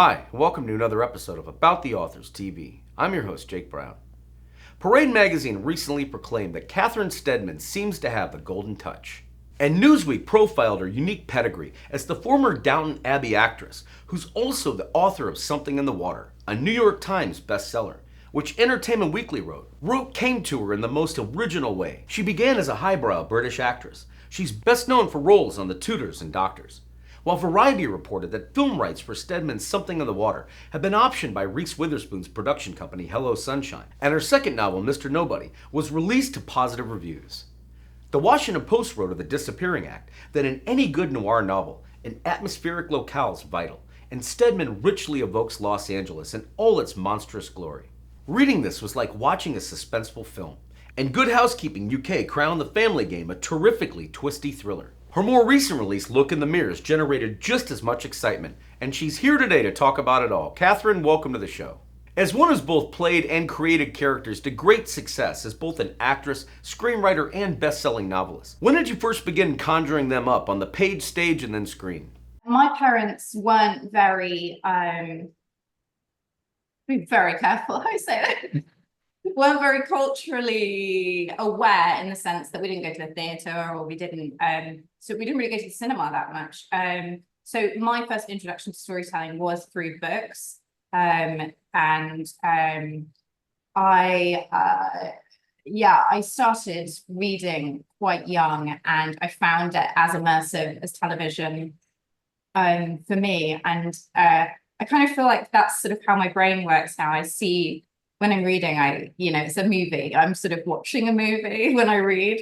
Hi, welcome to another episode of About the Authors TV. I'm your host, Jake Brown. Parade magazine recently proclaimed that Catherine Steadman seems to have the golden touch. And Newsweek profiled her unique pedigree as the former Downton Abbey actress, who's also the author of Something in the Water, a New York Times bestseller, which Entertainment Weekly wrote came to her in the most original way. She began as a highbrow British actress. She's best known for roles on The Tudors and Doctors. While Variety reported that film rights for Steadman's Something in the Water have been optioned by Reese Witherspoon's production company Hello Sunshine, and her second novel, Mr. Nobody, was released to positive reviews. The Washington Post wrote of The Disappearing Act that in any good noir novel, an atmospheric locale is vital, and Steadman richly evokes Los Angeles in all its monstrous glory. Reading this was like watching a suspenseful film, and Good Housekeeping UK crowned The Family Game a terrifically twisty thriller. Her more recent release, Look in the Mirrors, generated just as much excitement, and she's here today to talk about it all. Catherine, welcome to the show. As one who's both played and created characters to great success as both an actress, screenwriter, and best-selling novelist, when did you first begin conjuring them up on the page, stage, and then screen? My parents weren't be very careful how I say that, weren't very culturally aware in the sense that we didn't go to the theatre or so we didn't really go to the cinema that much. So my first introduction to storytelling was through books. I started reading quite young, and I found it as immersive as television for me. And I kind of feel like that's sort of how my brain works now. I see when I'm reading, it's a movie. I'm sort of watching a movie when I read.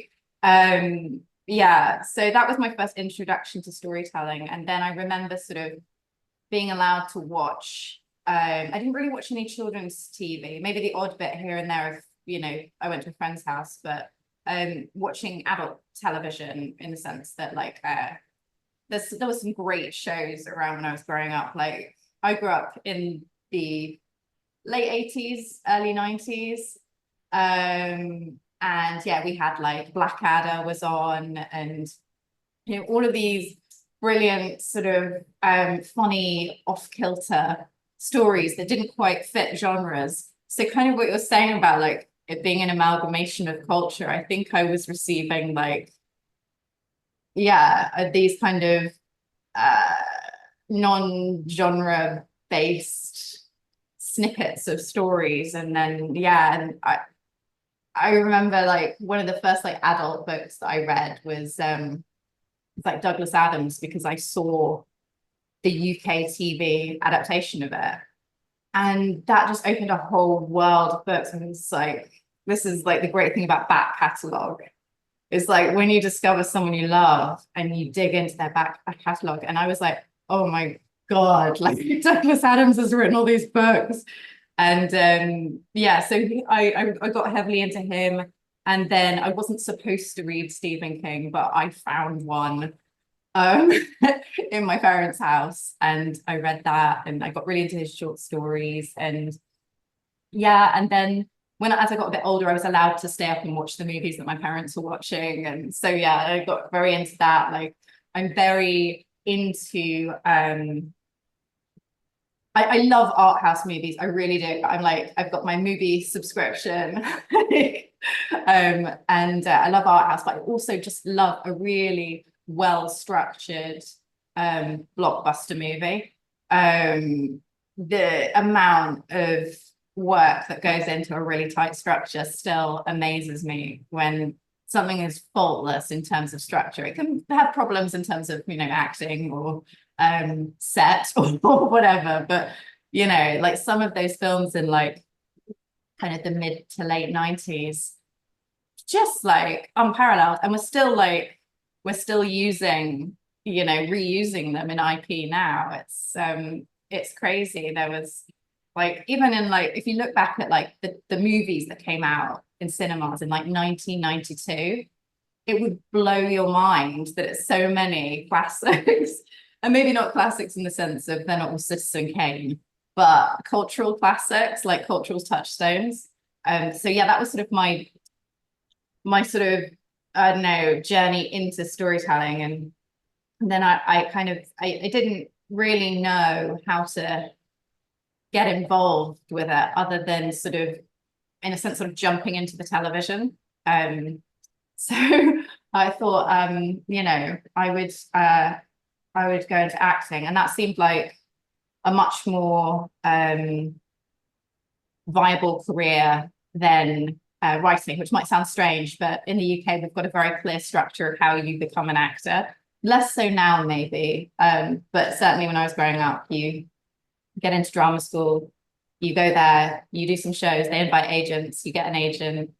So that was my first introduction to storytelling. And then I remember sort of being allowed to watch. I didn't really watch any children's TV, maybe the odd bit here and there if, I went to a friend's house, but watching adult television in the sense that there was some great shows around when I was growing up. Like I grew up in the late 80s, early 90s. We had like Blackadder was on, and all of these brilliant sort of funny off-kilter stories that didn't quite fit genres. So kind of what you're saying about like it being an amalgamation of culture, I think I was receiving these kind of non-genre based snippets of stories. And then I remember like one of the first like adult books that I read was like Douglas Adams, because I saw the UK TV adaptation of it, and that just opened a whole world of books. And it's like, this is like the great thing about back catalogue. It's like when you discover someone you love and you dig into their back catalogue. And I was like, oh my God, like Douglas Adams has written all these books. And so I got heavily into him. And then I wasn't supposed to read Stephen King, but I found one in my parents' house, and I read that, and I got really into his short stories. And then as I got a bit older, I was allowed to stay up and watch the movies that my parents were watching. And so I got very into that. Like I'm very into I love art house movies. I really do. I've got my movie subscription. I love art house, but I also just love a really well-structured blockbuster movie. The amount of work that goes into a really tight structure still amazes me. When something is faultless in terms of structure, it can have problems in terms of acting or set or whatever, but like some of those films in like kind of the mid to late 90s, just like unparalleled. And we're still using reusing them in IP now. It's crazy. There was like, even in like, if you look back at like the movies that came out in cinemas in like 1992, it would blow your mind that it's so many classics. And maybe not classics in the sense of they're not all Citizen Kane, but cultural classics, like cultural touchstones. That was sort of my sort of, I don't know, journey into storytelling. And then I didn't really know how to get involved with it other than sort of, in a sense, sort of jumping into the television. So I thought, I would go into acting, and that seemed like a much more viable career than writing, which might sound strange, but in the UK, we've got a very clear structure of how you become an actor. Less so now, maybe, but certainly when I was growing up, you get into drama school, you go there, you do some shows, they invite agents, you get an agent,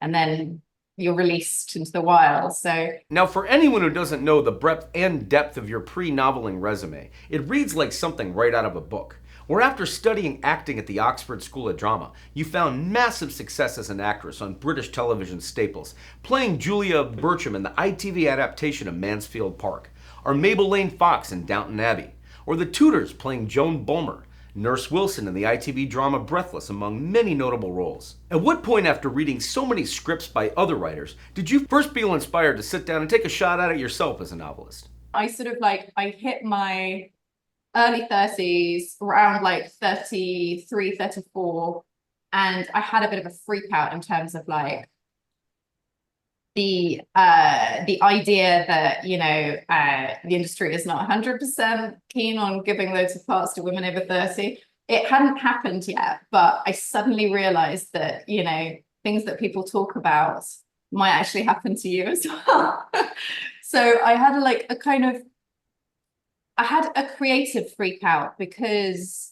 and then you're released into the wild. So now, for anyone who doesn't know the breadth and depth of your pre-noveling resume, it reads like something right out of a book. Where after studying acting at the Oxford School of Drama, you found massive success as an actress on British television staples, playing Julia Bertram in the ITV adaptation of Mansfield Park, or Mabel Lane Fox in Downton Abbey, or the Tudors playing Joan Bulmer, Nurse Wilson in the ITV drama Breathless, among many notable roles. At what point, after reading so many scripts by other writers, did you first feel inspired to sit down and take a shot at it yourself as a novelist? I hit my early 30s, around like 33, 34, and I had a bit of a freak out in terms of like the idea that, the industry is not 100% keen on giving loads of parts to women over 30. It hadn't happened yet, but I suddenly realized that, things that people talk about might actually happen to you as well. So I had I had a creative freak out because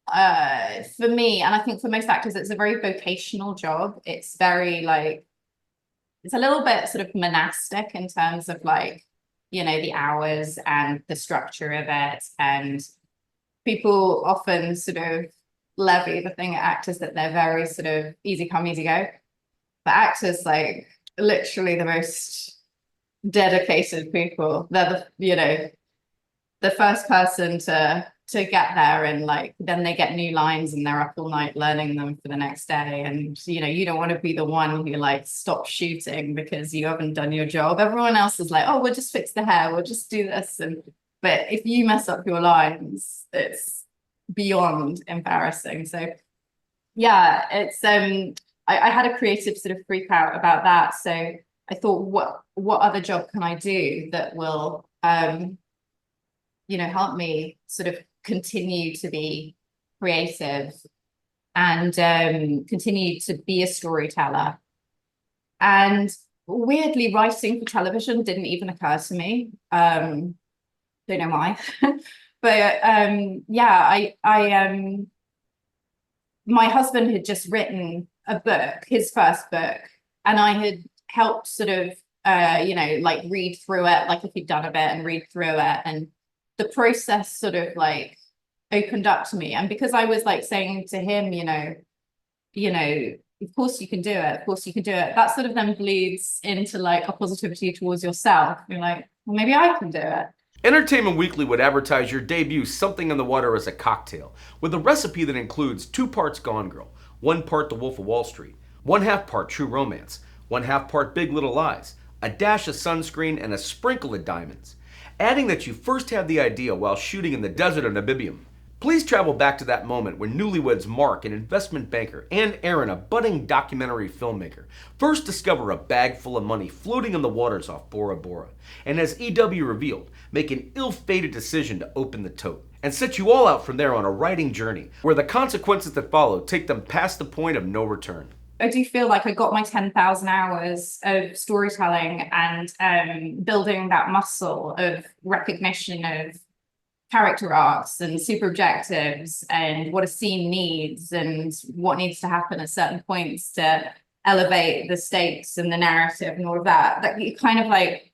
for me, and I think for most actors, it's a very vocational job. It's very it's a little bit sort of monastic in terms of the hours and the structure of it. And people often sort of levy the thing at actors that they're very sort of easy come, easy go. But actors, literally the most dedicated people. They're the first person to get there, and then they get new lines and they're up all night learning them for the next day. And you don't want to be the one who stops shooting because you haven't done your job. Everyone else is like, oh, we'll just fix the hair, we'll just do this. But if you mess up your lines, it's beyond embarrassing. So yeah, it's I had a creative sort of freak out about that. So I thought, what other job can I do that will help me sort of continue to be creative and continue to be a storyteller. And weirdly, writing for television didn't even occur to me. Don't know why. But my husband had just written a book, his first book, and I had helped sort of read through it, if he'd done a bit, and read through it, and the process sort of opened up to me. And because I was saying to him, of course you can do it, of course you can do it, that sort of then bleeds into a positivity towards yourself. You're like, well, maybe I can do it. Entertainment Weekly would advertise your debut, Something in the Water, as a cocktail, with a recipe that includes 2 parts Gone Girl, 1 part The Wolf of Wall Street, 1/2 part True Romance, 1/2 part Big Little Lies, a dash of sunscreen, and a sprinkle of diamonds. Adding that you first had the idea while shooting in the desert of Namibia. Please travel back to that moment when newlyweds Mark, an investment banker, and Aaron, a budding documentary filmmaker, first discover a bag full of money floating in the waters off Bora Bora, and as EW revealed, make an ill-fated decision to open the tote, and set you all out from there on a writing journey, where the consequences that follow take them past the point of no return. I do feel like I got my 10,000 hours of storytelling and building that muscle of recognition of character arcs and super objectives and what a scene needs and what needs to happen at certain points to elevate the stakes and the narrative and all of that. That you kind of it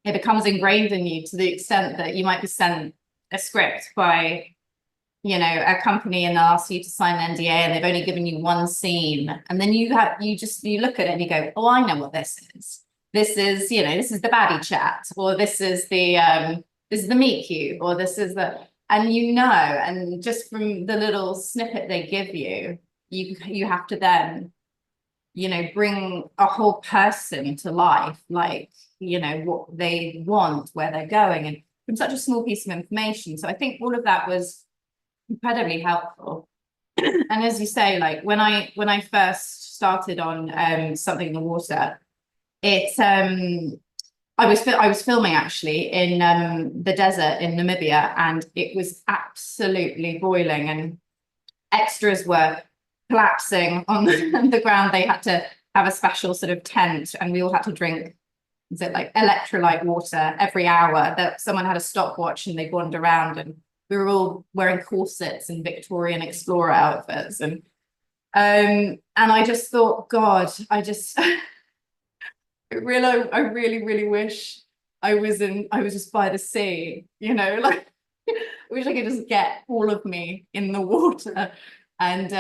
becomes ingrained in you to the extent that you might be sent a script by a company and they'll ask you to sign an NDA and they've only given you one scene, and then you look at it and you go, oh, I know what this is. This is the baddie chat, or this is the meet cute, or this is and and just from the little snippet they give you, you have to then bring a whole person to life, what they want, where they're going, and from such a small piece of information. So I think all of that was incredibly helpful. And as you say, like when I first started on Something in the Water, it's I was filming actually in the desert in Namibia, and it was absolutely boiling, and extras were collapsing on the ground. They had to have a special sort of tent, and we all had to drink, is it like electrolyte water every hour? That someone had a stopwatch and they wandered around, and we were all wearing corsets and Victorian explorer outfits, and I just thought, God, I really wish I was just by the sea, you know, like I wish I could just get all of me in the water. And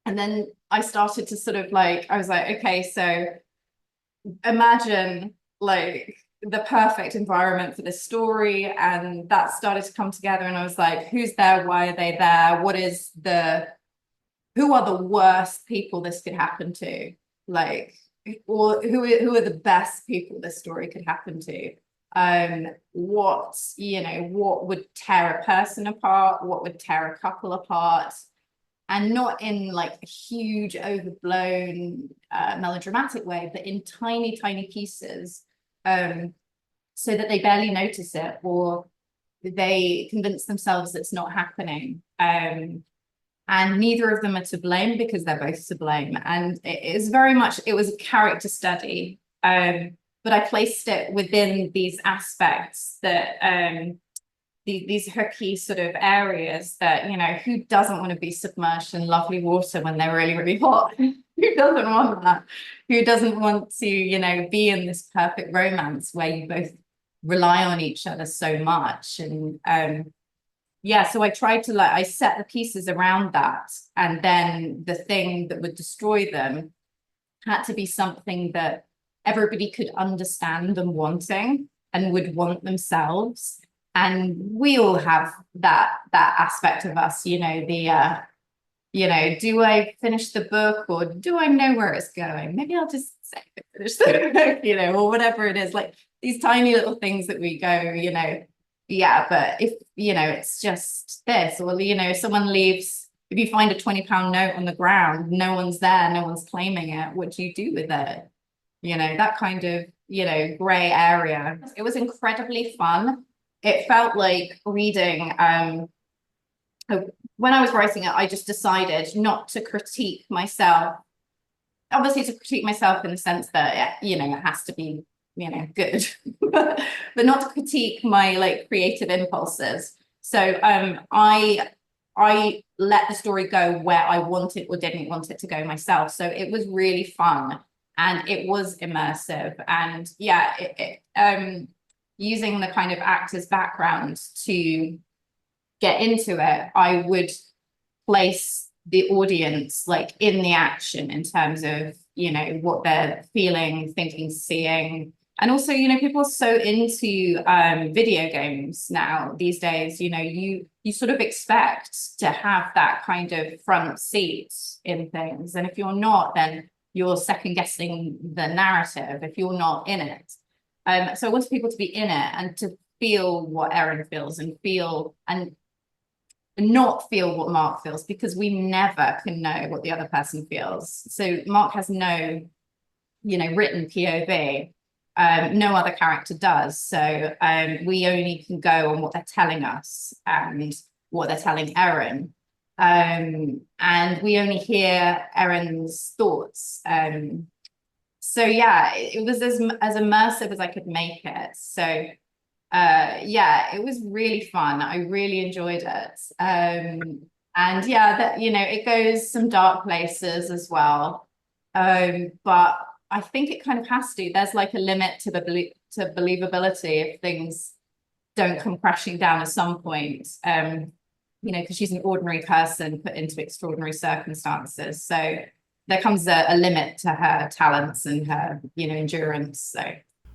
then I started to sort of like, I was like, okay, so imagine like the perfect environment for this story. And that started to come together. And I was like, who's there? Why are they there? Who are the worst people this could happen to? Like, or who are the best people this story could happen to? What would tear a person apart? What would tear a couple apart? And not in like a huge overblown melodramatic way, but in tiny, tiny pieces, so that they barely notice it, or they convince themselves it's not happening. And neither of them are to blame because they're both to blame. And it was a character study, but I placed it within these aspects that these hooky sort of areas that, you know, who doesn't want to be submerged in lovely water when they're really, really hot? Who doesn't want that? Who doesn't want to, you know, be in this perfect romance where you both rely on each other so much? And yeah, so I tried to I set the pieces around that, and then the thing that would destroy them had to be something that everybody could understand and wanting and would want themselves. And we all have that aspect of us, you know, do I finish the book, or do I know where it's going? Maybe I'll just say finish the book, you know, or whatever it is, like these tiny little things that we go, you know, yeah, but if, you know, it's just this, or, you know, someone leaves, if you find a £20 note on the ground, no one's there, no one's claiming it, what do you do with it? You know, that kind of, you know, gray area. It was incredibly fun. It felt like reading, when I was writing it, I just decided not to critique myself. Obviously to critique myself in the sense that, you know, it has to be, you know, good, but not to critique my like creative impulses. So I let the story go where I wanted or didn't want it to go myself. So it was really fun, and it was immersive, and yeah, using the kind of actor's background to get into it, I would place the audience like in the action in terms of, you know, what they're feeling, thinking, seeing. And also, you know, people are so into video games now these days, you know, you sort of expect to have that kind of front seat in things. And if you're not, then you're second guessing the narrative if you're not in it. So I wanted people to be in it and to feel what Erin feels, and feel and not feel what Mark feels, because we never can know what the other person feels. So Mark has no, you know, written POV. No other character does. So we only can go on what they're telling us and what they're telling Erin. And we only hear Erin's thoughts. So yeah, it was as immersive as I could make it. So yeah, it was really fun. I really enjoyed it. And yeah, that, you know, it goes some dark places as well. But I think it kind of has to. There's like a limit to believability if things don't come crashing down at some point. You know, because she's an ordinary person put into extraordinary circumstances. So there comes a limit to her talents and her, you know, endurance. So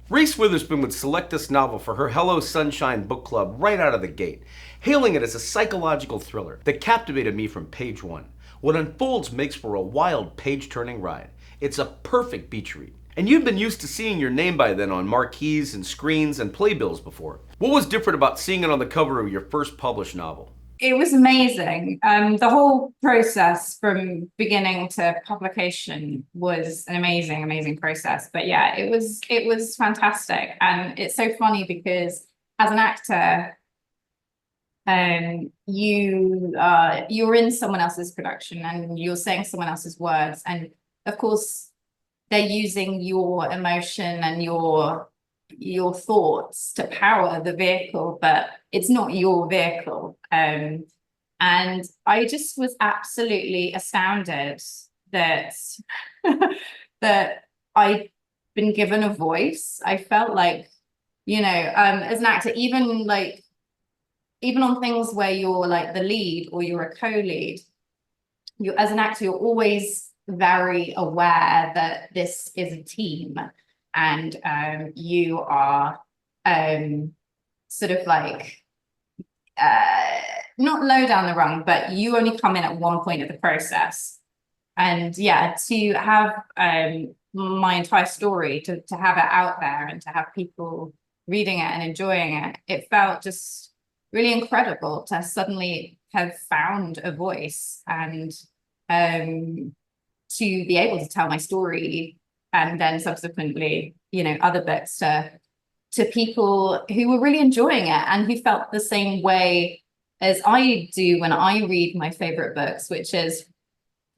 Reese Witherspoon would select this novel for her Hello Sunshine book club right out of the gate, hailing it as a psychological thriller that captivated me from page one. What unfolds makes for a wild, page-turning ride. It's a perfect beach read. And you've been used to seeing your name by then on marquees and screens and playbills before. What was different about seeing it on the cover of your first published novel? It was amazing. The whole process from beginning to publication was an amazing, amazing process. But yeah, it was fantastic. And it's so funny because as an actor, you're in someone else's production and you're saying someone else's words. And of course, they're using your emotion and your thoughts to power the vehicle, but it's not your vehicle. And I just was absolutely astounded that that I'd been given a voice. I felt like, as an actor, even on things where you're like the lead or you're a co-lead, you as an actor, you're always very aware that this is a team and you are sort of like not low down the rung, but you only come in at one point of the process. And yeah, to have my entire story, to have it out there and to have people reading it and enjoying it, it felt just really incredible to suddenly have found a voice and to be able to tell my story and then subsequently, other books to people who were really enjoying it and who felt the same way as I do when I read my favorite books, which is,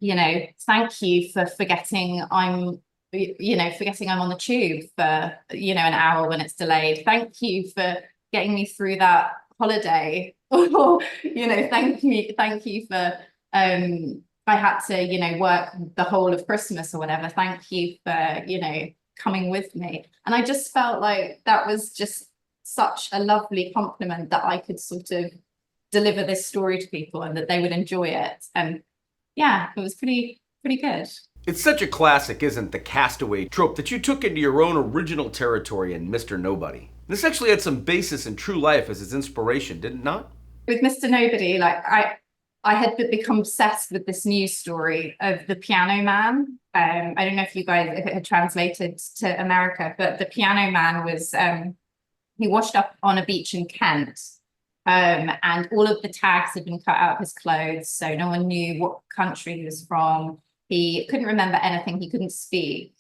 thank you for forgetting I'm on the tube for, an hour when it's delayed. Thank you for getting me through that holiday. Or, thank you for, I had to, work the whole of Christmas or whatever. Thank you for, coming with me. And I just felt like that was just such a lovely compliment that I could sort of deliver this story to people and that they would enjoy it. And yeah, it was pretty good. It's such a classic, isn't the castaway trope that you took into your own original territory in Mr. Nobody? This actually had some basis in true life as its inspiration, did it not? With Mr. Nobody, like I had become obsessed with this news story of the Piano Man. I don't know if it had translated to America, but the Piano Man was he washed up on a beach in Kent. And all of the tags had been cut out of his clothes, so no one knew what country he was from. He couldn't remember anything, he couldn't speak.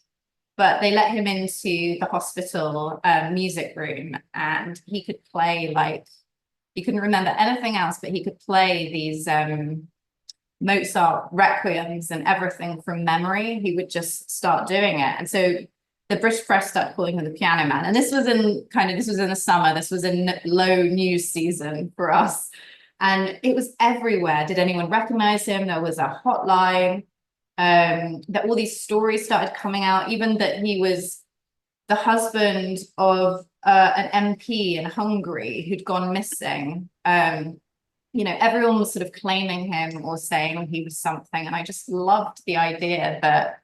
But they let him into the hospital music room and he could play he couldn't remember anything else, but he could play these Mozart requiems and everything from memory. He would just start doing it. And so the British press started calling him the Piano Man. And this was in the summer, this was in low news season for us. And it was everywhere. Did anyone recognize him? There was a hotline. That all these stories started coming out, even that he was the husband of an MP in Hungary who'd gone missing. Everyone was sort of claiming him or saying he was something. And I just loved the idea that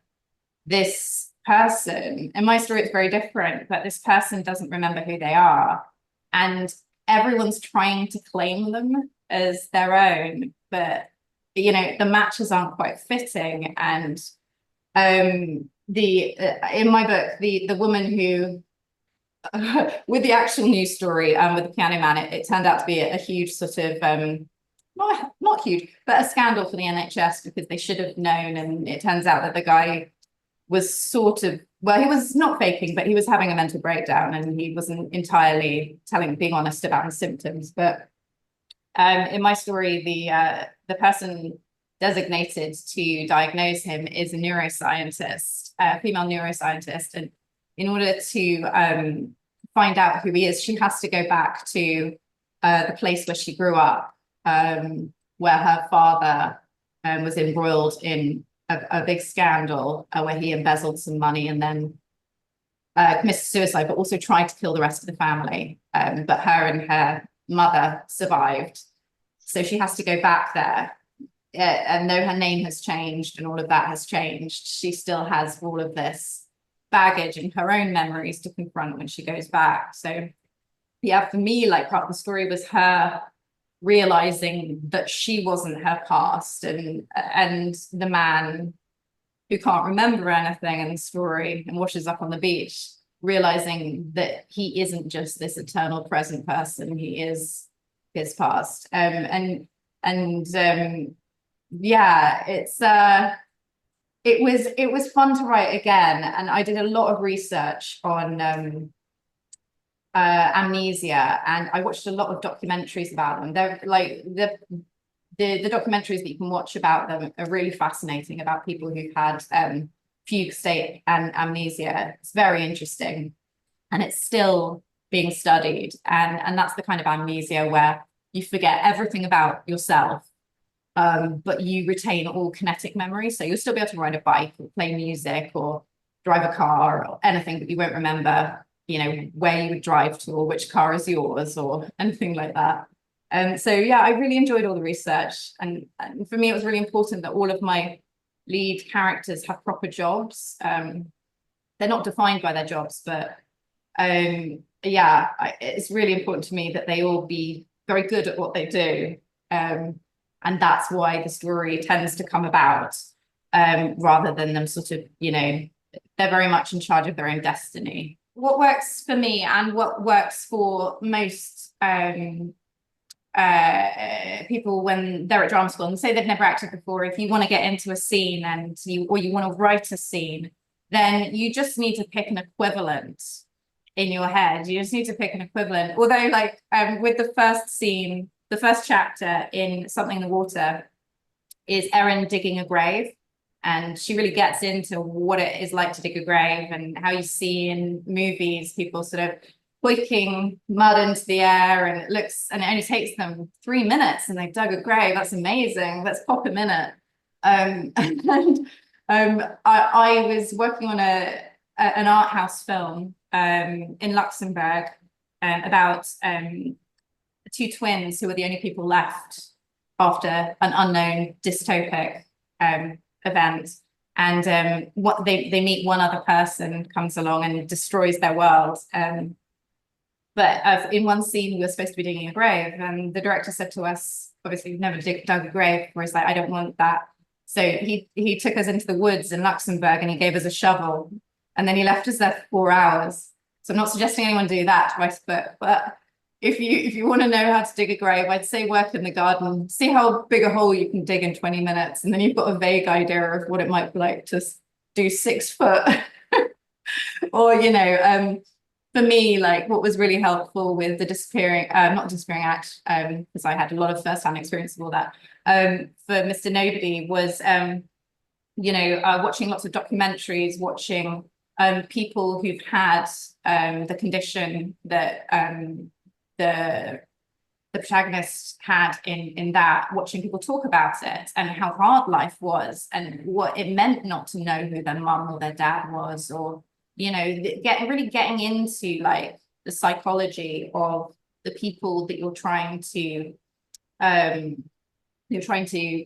this person, in my story, it's very different, but this person doesn't remember who they are. And everyone's trying to claim them as their own, but the matches aren't quite fitting. And in my book, the woman who with the actual news story with the Piano Man, it turned out to be a huge sort of not huge, but a scandal for the NHS because they should have known. And it turns out that the guy was sort of, well, he was not faking, but he was having a mental breakdown and he wasn't entirely being honest about his symptoms. But in my story, the person designated to diagnose him is a neuroscientist, a female neuroscientist. And in order to find out who he is, she has to go back to the place where she grew up, where her father was embroiled in a big scandal where he embezzled some money and then committed suicide, but also tried to kill the rest of the family. But her and her mother survived. So she has to go back there. And though her name has changed and all of that has changed, she still has all of this baggage and her own memories to confront when she goes back. So yeah, for me, like part of the story was her realizing that she wasn't her past, and the man who can't remember anything in the story and washes up on the beach, realizing that he isn't just this eternal present person, he is his past. And And yeah, it was fun to write again. And I did a lot of research on amnesia, and I watched a lot of documentaries about them. They're like the documentaries that you can watch about them are really fascinating, about people who've had fugue state and amnesia. It's very interesting, and it's still being studied. And that's the kind of amnesia where you forget everything about yourself, but you retain all kinetic memory. So you'll still be able to ride a bike or play music or drive a car or anything, but you won't remember, you know, where you would drive to or which car is yours or anything like that. So yeah, I really enjoyed all the research. And for me, it was really important that all of my lead characters have proper jobs. They're not defined by their jobs, but yeah, it's really important to me that they all be very good at what they do. And that's why the story tends to come about, rather than them sort of, you know, they're very much in charge of their own destiny. What works for me and what works for most people when they're at drama school and say they've never acted before, if you want to get into a scene and you want to write a scene, then you just need to pick an equivalent in your head. You just need to pick an equivalent. Although, like, with the first scene, the first chapter in Something in the Water is Erin digging a grave. And she really gets into what it is like to dig a grave, and how you see in movies people sort of hoiking mud into the air, and it only takes them 3 minutes and they've dug a grave. That's amazing. Let's pop a minute. I was working on an art house film in Luxembourg about two twins who were the only people left after an unknown dystopic event. And what they meet one other person comes along and destroys their world. But in one scene, we were supposed to be digging a grave, and the director said to us, obviously, we've never dug a grave, where he's like, I don't want that. So he took us into the woods in Luxembourg and he gave us a shovel, and then he left us there for 4 hours. So I'm not suggesting anyone do that to write a book, but if you want to know how to dig a grave, I'd say work in the garden, see how big a hole you can dig in 20 minutes, and then you've got a vague idea of what it might be like to do 6 foot. Or, you know, for me, like, what was really helpful with the not disappearing act, because I had a lot of first-hand experience of all that, for Mr. Nobody was, you know, watching lots of documentaries, watching people who've had the condition that the protagonist had in that, watching people talk about it and how hard life was and what it meant not to know who their mum or their dad was, or, you know, really getting into like the psychology of the people that you're trying to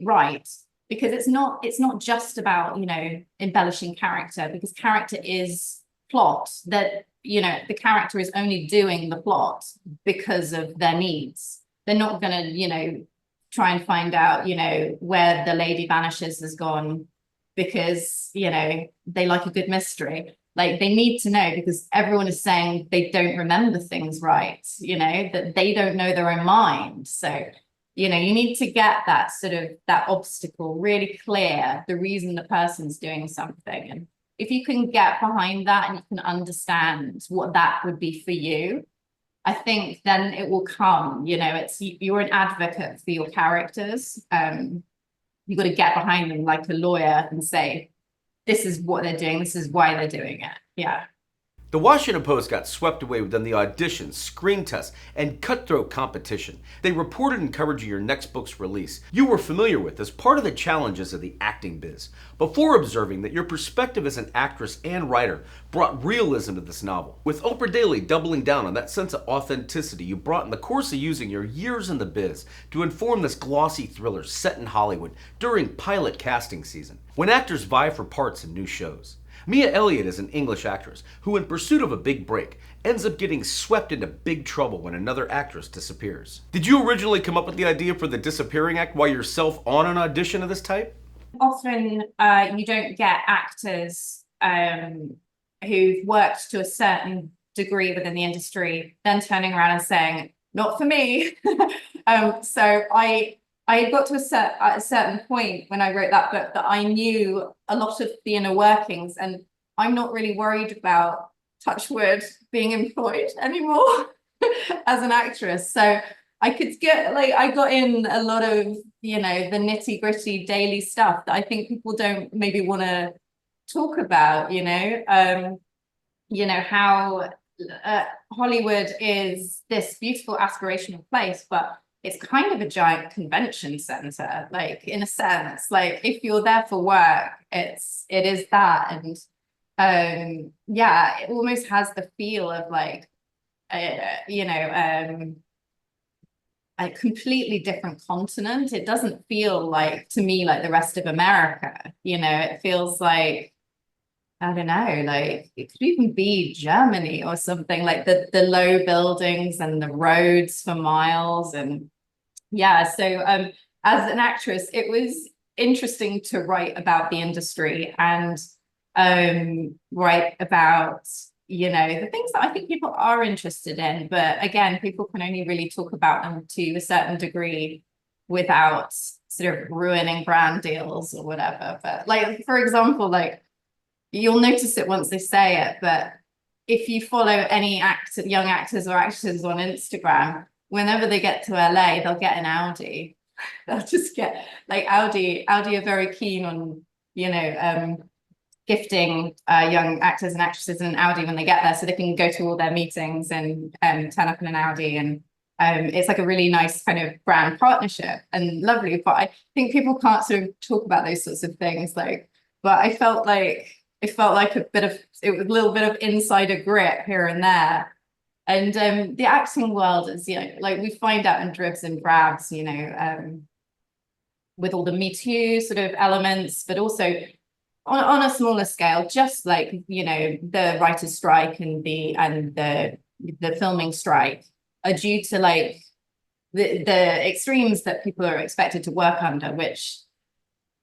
write, because it's not just about, you know, embellishing character, because character is plot. That, you know, the character is only doing the plot because of their needs. They're not going to, you know, try and find out, you know, where the lady vanishes has gone because, you know, they like a good mystery. Like, they need to know because everyone is saying they don't remember things right, you know, that they don't know their own mind. So, you know, you need to get that sort of, that obstacle really clear, the reason the person's doing something. And if you can get behind that and you can understand what that would be for you, I think then it will come, you know, you're an advocate for your characters. You've got to get behind them like a lawyer and say, this is what they're doing, this is why they're doing it. Yeah. The Washington Post got swept away within the auditions, screen tests, and cutthroat competition. They reported and covered your next book's release you were familiar with as part of the challenges of the acting biz, before observing that your perspective as an actress and writer brought realism to this novel, with Oprah Daily doubling down on that sense of authenticity you brought in the course of using your years in the biz to inform this glossy thriller set in Hollywood during pilot casting season, when actors vie for parts in new shows. Mia Elliott is an English actress who, in pursuit of a big break, ends up getting swept into big trouble when another actress disappears. Did you originally come up with the idea for the disappearing act while yourself on an audition of this type? Often you don't get actors who've worked to a certain degree within the industry, then turning around and saying, not for me. So I I got to a certain point when I wrote that book that I knew a lot of the inner workings, and I'm not really worried about, touch wood, being employed anymore as an actress. So I could get, like, I got in a lot of, you know, the nitty gritty daily stuff that I think people don't maybe want to talk about, you know, how Hollywood is this beautiful aspirational place, but it's kind of a giant convention center, like, in a sense. Like, if you're there for work, it is that. And yeah, it almost has the feel of like a completely different continent. It doesn't feel like, to me, like the rest of America. It feels like, I don't know, like it could even be Germany or something, like the low buildings and the roads for miles. And yeah, so as an actress, it was interesting to write about the industry and write about, the things that I think people are interested in. But again, people can only really talk about them to a certain degree without sort of ruining brand deals or whatever. But like, for example, like, you'll notice it once they say it, but if you follow any young actors or actresses on Instagram, whenever they get to LA, they'll get an Audi. They'll just get like Audi are very keen on, gifting young actors and actresses an Audi when they get there, so they can go to all their meetings and turn up in an Audi. And it's like a really nice kind of brand partnership and lovely. But I think people can't sort of talk about those sorts of things. Like, but I felt like it felt like a little bit of insider grit here and there. And the acting world is, like we find out in dribs and drabs, with all the Me Too sort of elements, but also on a smaller scale, just like, the writers' strike and the filming strike are due to like the extremes that people are expected to work under, which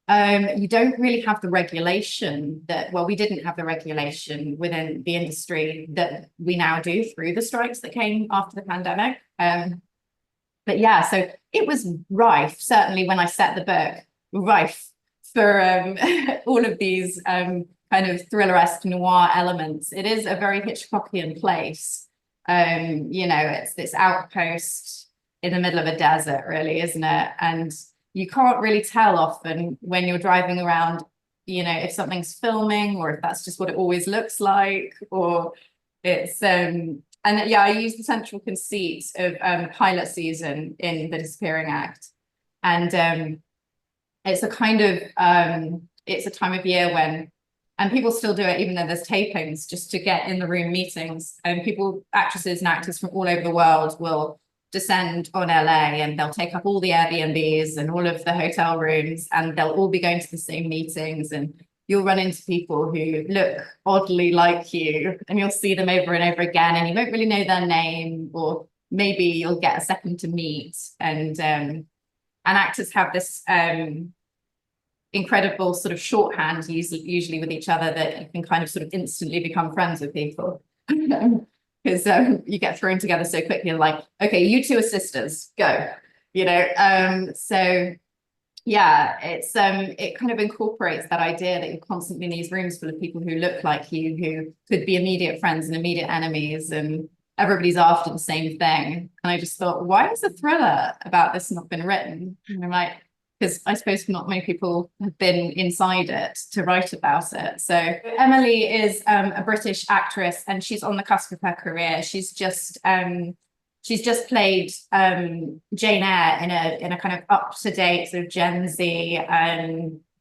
you don't really have the regulation we didn't have the regulation within the industry that we now do through the strikes that came after the pandemic. But yeah, so it was rife, certainly when I set the book, rife for all of these kind of thriller-esque noir elements. It is a very Hitchcockian place. It's this outpost in the middle of a desert, really, isn't it? And you can't really tell often when you're driving around, if something's filming or if that's just what it always looks like, or it's and yeah, I use the central conceit of pilot season in The Disappearing Act. And it's a kind of it's a time of year when, and people still do it even though there's tapings, just to get in the room meetings. And actresses and actors from all over the world will descend on LA, and they'll take up all the Airbnbs and all of the hotel rooms, and they'll all be going to the same meetings. And you'll run into people who look oddly like you, and you'll see them over and over again, and you won't really know their name, or maybe you'll get a second to meet. And actors have this incredible sort of shorthand usually with each other, that you can kind of sort of instantly become friends with people. Because you get thrown together so quickly, like, okay, you two are sisters, go, so yeah, it kind of incorporates that idea that you're constantly in these rooms full of people who look like you, who could be immediate friends and immediate enemies, and everybody's after the same thing. And I just thought, why has a thriller about this not been written? And I'm like, because I suppose not many people have been inside it to write about it. So Emily is a British actress, and she's on the cusp of her career. She's just played Jane Eyre in a kind of up-to-date sort of Gen Z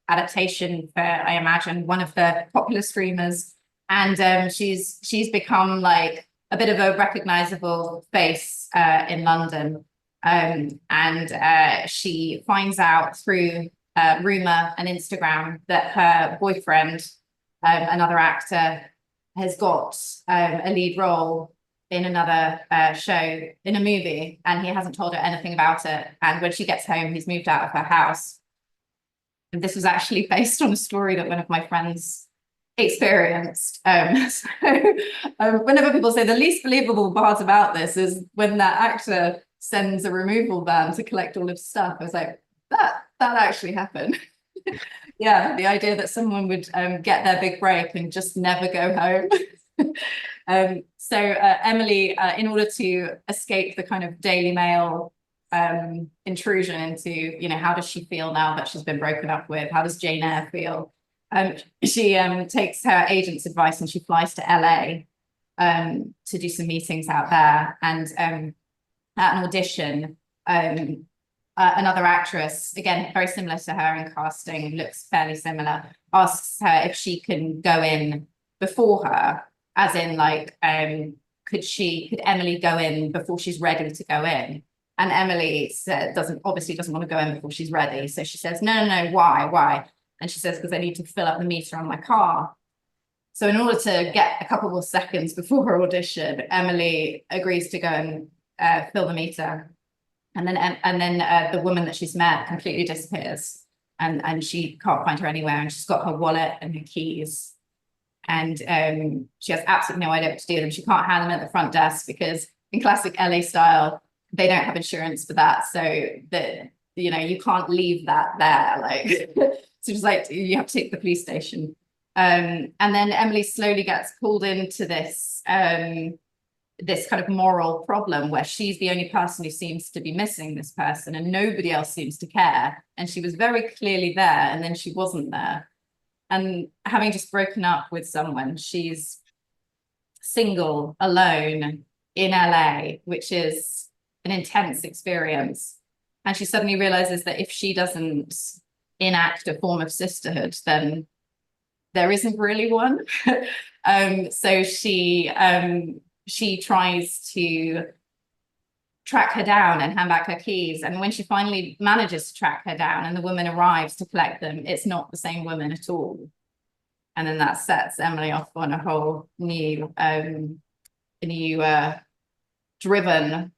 adaptation for, I imagine, one of the popular streamers. And she's become like a bit of a recognizable face in London. And she finds out through rumor and Instagram that her boyfriend, another actor, has got a lead role in another show, in a movie, and he hasn't told her anything about it. And when she gets home, he's moved out of her house. And this was actually based on a story that one of my friends experienced. Whenever people say the least believable part about this is when that actor sends a removal van to collect all of stuff, I was like, that actually happened. Yeah, the idea that someone would get their big break and just never go home. So Emily, in order to escape the kind of Daily Mail intrusion into, you know, how does she feel now that she's been broken up with? How does Jane Eyre feel? She takes her agent's advice and she flies to LA to do some meetings out there. And at an audition, another actress, again, very similar to her in casting, looks fairly similar, asks her if she can go in before her, as in like, could Emily go in before she's ready to go in? And Emily doesn't want to go in before she's ready. So she says, no, why? And she says, because I need to fill up the meter on my car. So in order to get a couple more seconds before her audition, Emily agrees to go and fill the meter. And then the woman that she's met completely disappears, and she can't find her anywhere. And she's got her wallet and her keys, and she has absolutely no idea what to do with them. She can't hand them at the front desk because in classic LA style, they don't have insurance for that. So that, you know, you can't leave that there. Like, so just like you have to take the police station. And then Emily slowly gets pulled into this this kind of moral problem where she's the only person who seems to be missing this person and nobody else seems to care. And she was very clearly there and then she wasn't there. And having just broken up with someone, she's single, alone in LA, which is an intense experience. And she suddenly realizes that if she doesn't enact a form of sisterhood, then there isn't really one. So she tries to track her down and hand back her keys. And when she finally manages to track her down and the woman arrives to collect them, it's not the same woman at all. And then that sets Emily off on a whole new driven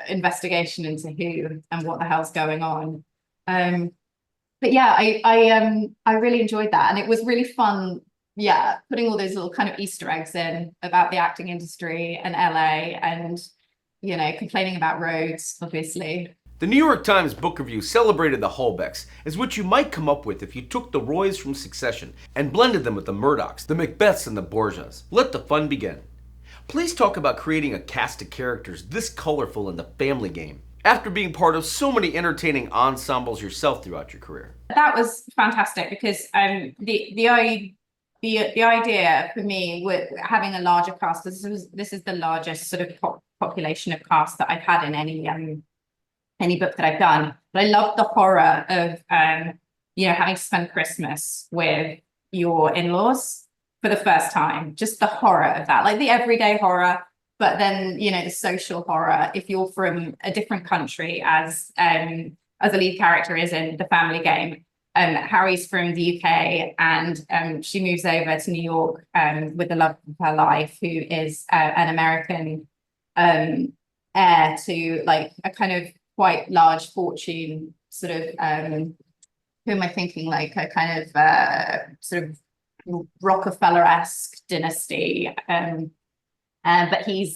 investigation into who and what the hell's going on. But yeah, I really enjoyed that. And it was really fun, yeah, putting all those little kind of Easter eggs in about the acting industry and LA and, you know, complaining about roads, obviously. The New York Times Book Review celebrated the Holbecks as what you might come up with if you took the Roys from Succession and blended them with the Murdochs, the Macbeths, and the Borgias. Let the fun begin. Please talk about creating a cast of characters this colorful in the Family Game, after being part of so many entertaining ensembles yourself throughout your career. That was fantastic because the idea for me with having a larger cast, this is the largest sort of population of cast that I've had in any book that I've done. But I love the horror of you know, having to spend Christmas with your in-laws for the first time. Just the horror of that, like the everyday horror, but then, you know, the social horror if you're from a different country, as the lead character is in The Family Game. Harry's from the UK and she moves over to New York with the love of her life, who is an American heir to like a kind of quite large fortune, sort of who am I thinking, like a kind of sort of Rockefeller-esque dynasty. But he's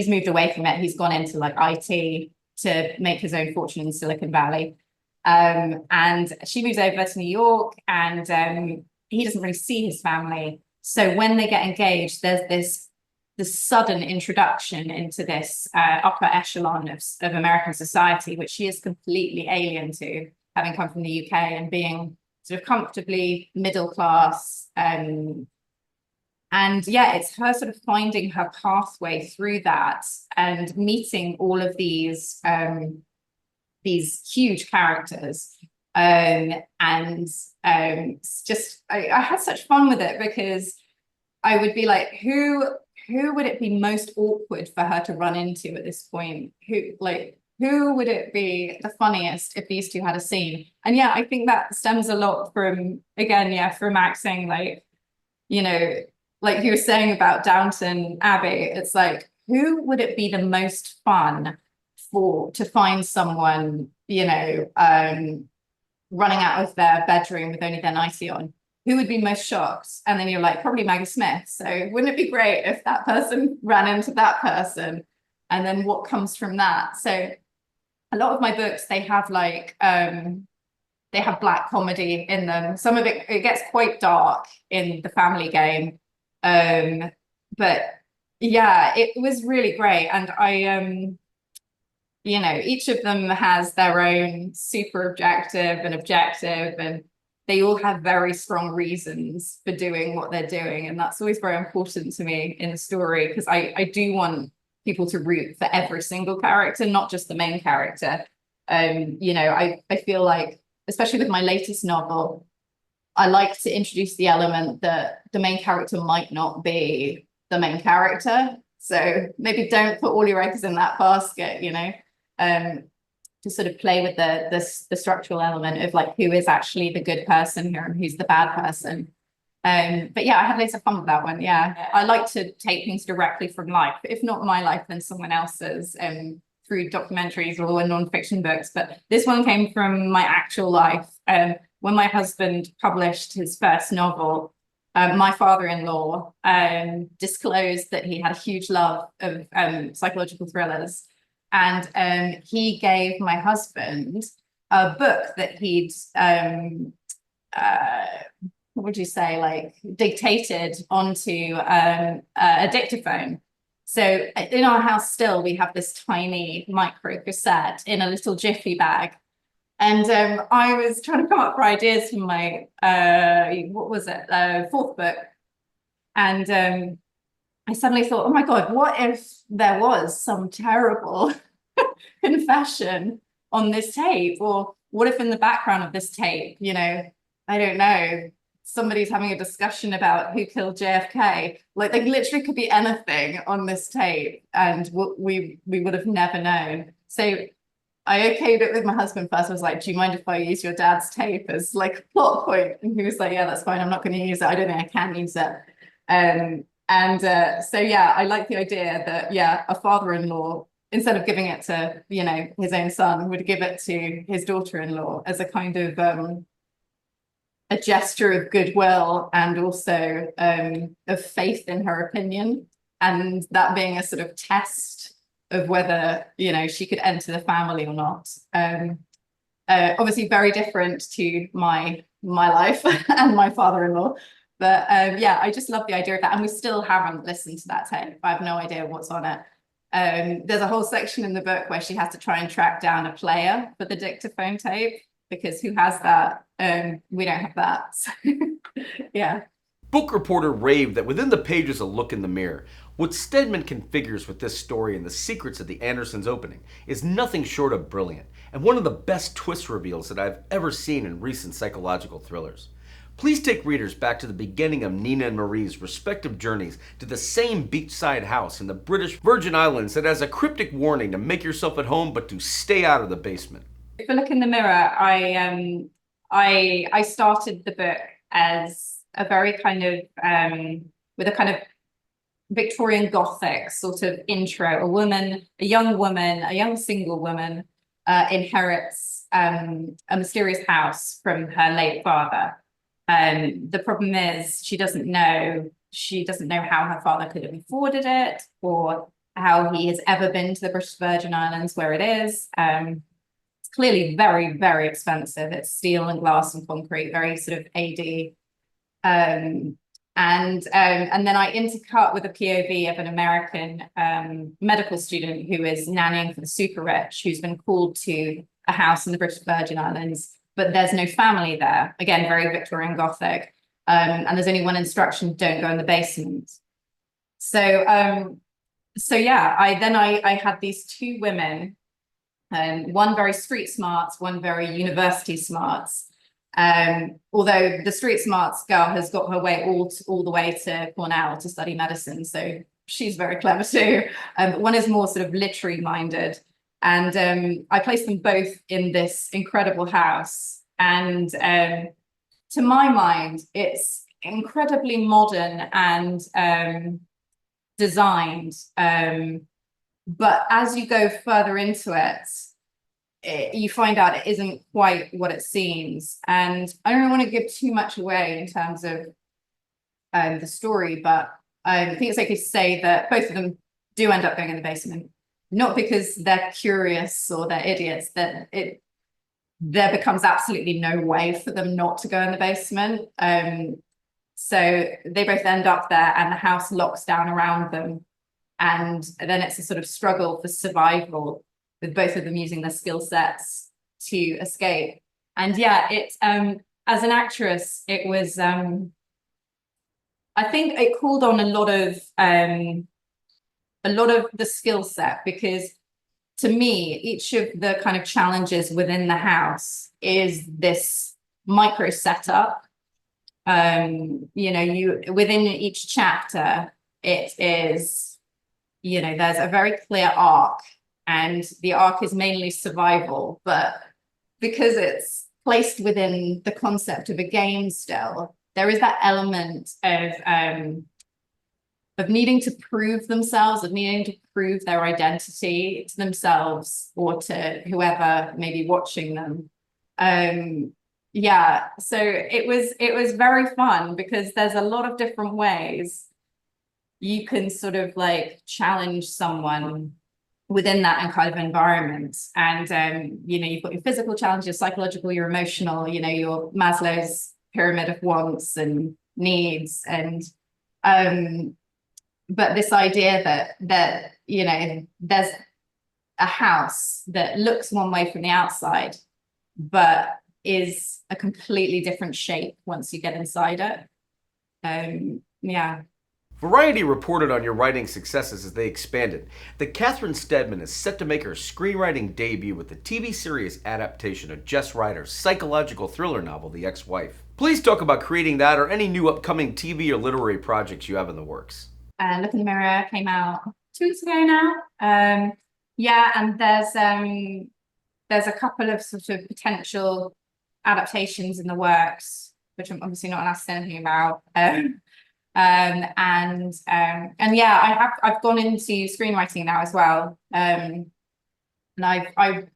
moved away from it. He's gone into like IT to make his own fortune in Silicon Valley. And she moves over to New York and he doesn't really see his family. So when they get engaged, there's this sudden introduction into this upper echelon of American society, which she is completely alien to, having come from the UK and being sort of comfortably middle class. And yeah, it's her sort of finding her pathway through that and meeting all of these huge characters. It's just, I had such fun with it because I would be like, who would it be most awkward for her to run into at this point? Who would it be the funniest if these two had a scene? And yeah, I think that stems a lot from, again, yeah, from acting, like, you know, like you were saying about Downton Abbey, it's like, who would it be the most fun to find someone, you know, running out of their bedroom with only their nightie on? Who would be most shocked? And then you're like, probably Maggie Smith. So wouldn't it be great if that person ran into that person? And then what comes from that? So a lot of my books, they have like they have Black comedy in them. Some of it gets quite dark in The Family Game. But yeah, it was really great. And you know, each of them has their own super objective and objective, and they all have very strong reasons for doing what they're doing. And that's always very important to me in a story, because I do want people to root for every single character, not just the main character. You know, I feel like, especially with my latest novel, I like to introduce the element that the main character might not be the main character. So maybe don't put all your eggs in that basket, you know, to sort of play with the structural element of like, who is actually the good person here and who's the bad person. But yeah, I had loads of fun with that one. Yeah, I like to take things directly from life, if not my life, then someone else's, through documentaries or non-fiction books. But this one came from my actual life. When my husband published his first novel, my father-in-law disclosed that he had a huge love of psychological thrillers. And he gave my husband a book that he'd, what would you say, like dictated onto a dictaphone. So in our house still, we have this tiny micro cassette in a little jiffy bag. And I was trying to come up for ideas for my, what was it, fourth book. And I suddenly thought, oh my God, what if there was some terrible confession on this tape? Or what if in the background of this tape, you know, I don't know, somebody's having a discussion about who killed JFK. Like, they literally could be anything on this tape, and we would have never known. So I okayed it with my husband first. I was like, do you mind if I use your dad's tape as like a plot point? And he was like, yeah, that's fine. I'm not going to use it. I don't think I can use it. So yeah, I like the idea that, yeah, a father-in-law, instead of giving it to, you know, his own son, would give it to his daughter-in-law as a kind of a gesture of goodwill, and also of faith in her opinion, and that being a sort of test of whether, you know, she could enter the family or not. Obviously very different to my life and my father-in-law. But yeah, I just love the idea of that. And we still haven't listened to that tape. I have no idea what's on it. There's a whole section in the book where she has to try and track down a player for the dictaphone tape, because who has that? We don't have that. So, yeah. Book reporter raved that within the pages of Look in the Mirror, what Steadman configures with this story and the secrets of the Andersons' opening is nothing short of brilliant, and one of the best twist reveals that I've ever seen in recent psychological thrillers. Please take readers back to the beginning of Nina and Marie's respective journeys to the same beachside house in the British Virgin Islands that has a cryptic warning to make yourself at home but to stay out of the basement. If I look in the mirror, I started the book as a very kind of with a kind of Victorian Gothic sort of intro. A young single woman inherits a mysterious house from her late father. The problem is she doesn't know how her father could have afforded it, or how he has ever been to the British Virgin Islands where it is. It's clearly very, very expensive. It's steel and glass and concrete, very sort of AD. And then I intercut with a POV of an American medical student who is nannying for the super rich, who's been called to a house in the British Virgin Islands, but there's no family there. Again, very Victorian Gothic. And there's only one instruction: don't go in the basement. So yeah, I had these two women, one very street smarts, one very university smarts. Although the street smarts girl has got her way all the way to Cornell to study medicine, so she's very clever too. One is more sort of literary minded, and I placed them both in this incredible house. And to my mind, it's incredibly modern and designed. But as you go further into it, you find out it isn't quite what it seems. And I don't want to give too much away in terms of the story, but I think it's safe to say that both of them do end up going in the basement. not because they're curious or they're idiots, that there becomes absolutely no way for them not to go in the basement. So they both end up there and the house locks down around them. And then it's a sort of struggle for survival with both of them using their skill sets to escape. And yeah, it's as an actress, it was I think it called on a lot of the skill set, because to me, each of the kind of challenges within the house is this micro setup. You within each chapter, it is, there's a very clear arc, and the arc is mainly survival, but because it's placed within the concept of a game still, there is that element of needing to prove themselves, of needing to prove their identity to themselves or to whoever may be watching them. Yeah, so it was very fun, because there's a lot of different ways you can sort of like challenge someone within that kind of environment. And you've got your physical challenges, your psychological, your emotional, your Maslow's pyramid of wants and needs. And but this idea that there's a house that looks one way from the outside, but is a completely different shape once you get inside it. Yeah. Variety reported on your writing successes as they expanded that Catherine Steadman is set to make her screenwriting debut with the TV series adaptation of Jess Ryder's psychological thriller novel, The Ex-Wife. Please talk about creating that or any new upcoming TV or literary projects you have in the works. Look in the Mirror came out 2 weeks ago now. Yeah, and there's a couple of sort of potential adaptations in the works, which I'm obviously not allowed to say anything about. And yeah, I've gone into screenwriting now as well. And I've got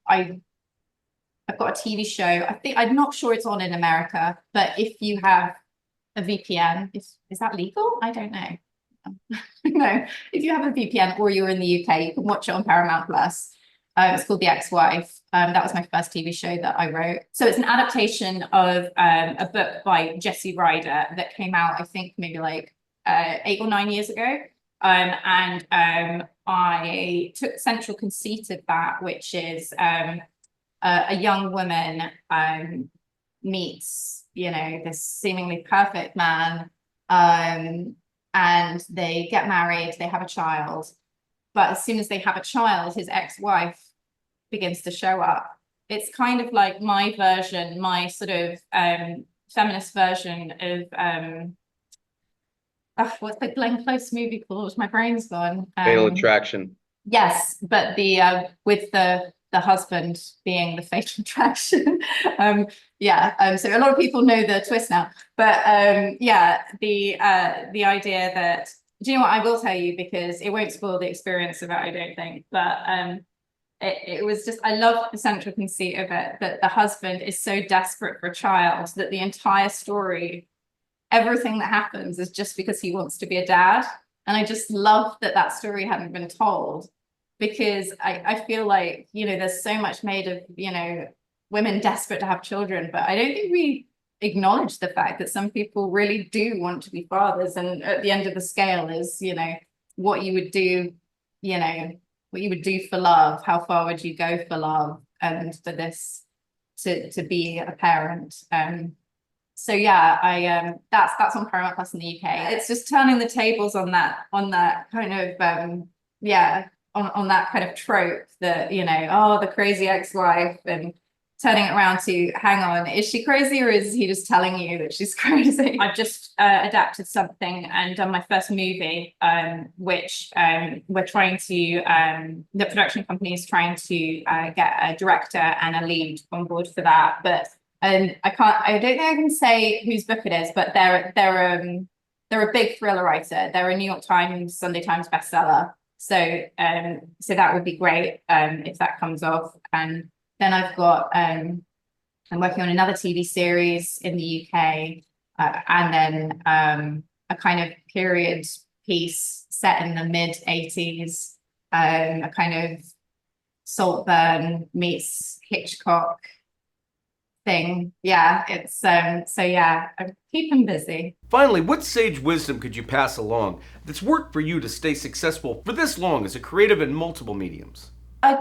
a TV show. I'm not sure it's on in America, but if you have a VPN, is that legal? I don't know. No, if you have a VPN or you're in the UK, you can watch it on Paramount Plus. It's called The Ex-Wife. That was my first TV show that I wrote. So it's an adaptation of a book by Jessie Ryder that came out, I think, maybe like 8 or 9 years ago. I took central conceit of that, which is a young woman meets, this seemingly perfect man, and they get married, they have a child. But as soon as they have a child, his ex-wife begins to show up. It's kind of like my version, my sort of feminist version of what's the Glenn Close movie called? My brain's gone. Fatal Attraction. Yes, but with the husband being the fatal attraction. So a lot of people know the twist now. But yeah, the idea that, do you know what, I will tell you, because it won't spoil the experience of it, I don't think, but it was just, I love the central conceit of it, that the husband is so desperate for a child that the entire story, everything that happens is just because he wants to be a dad. And I just love that story hadn't been told, because I feel like, there's so much made of, women desperate to have children, but I don't think we acknowledge the fact that some people really do want to be fathers. And at the end of the scale is, what you would do, what you would do for love, how far would you go for love, and for this to be a parent. So yeah, that's on Paramount Plus in the UK. It's just turning the tables on that kind of on that kind of trope that, the crazy ex-wife, and turning it around to, hang on, is she crazy, or is he just telling you that she's crazy? I've just adapted something and done my first movie, which we're trying to, the production company is trying to get a director and a lead on board for that. But I don't think I can say whose book it is, but they're a big thriller writer. They're a New York Times, Sunday Times bestseller. So that would be great if that comes off. And then I've got, I'm working on another TV series in the UK, and then a kind of period piece set in the mid-80s, a kind of Saltburn meets Hitchcock thing. Yeah, it's so yeah, I keep him busy. Finally, what sage wisdom could you pass along that's worked for you to stay successful for this long as a creative in multiple mediums?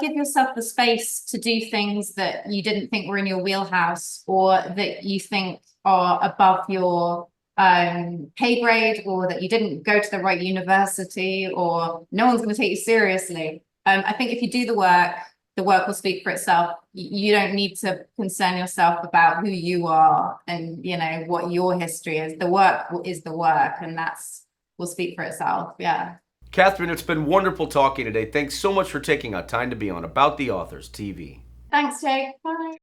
Give yourself the space to do things that you didn't think were in your wheelhouse or that you think are above your pay grade, or that you didn't go to the right university, or no one's going to take you seriously. I think if you do the work will speak for itself. You don't need to concern yourself about who you are and, you know, what your history is. The work is the work, and that's will speak for itself. Yeah. Catherine, it's been wonderful talking today. Thanks so much for taking our time to be on About the Authors TV. Thanks, Jake. Bye.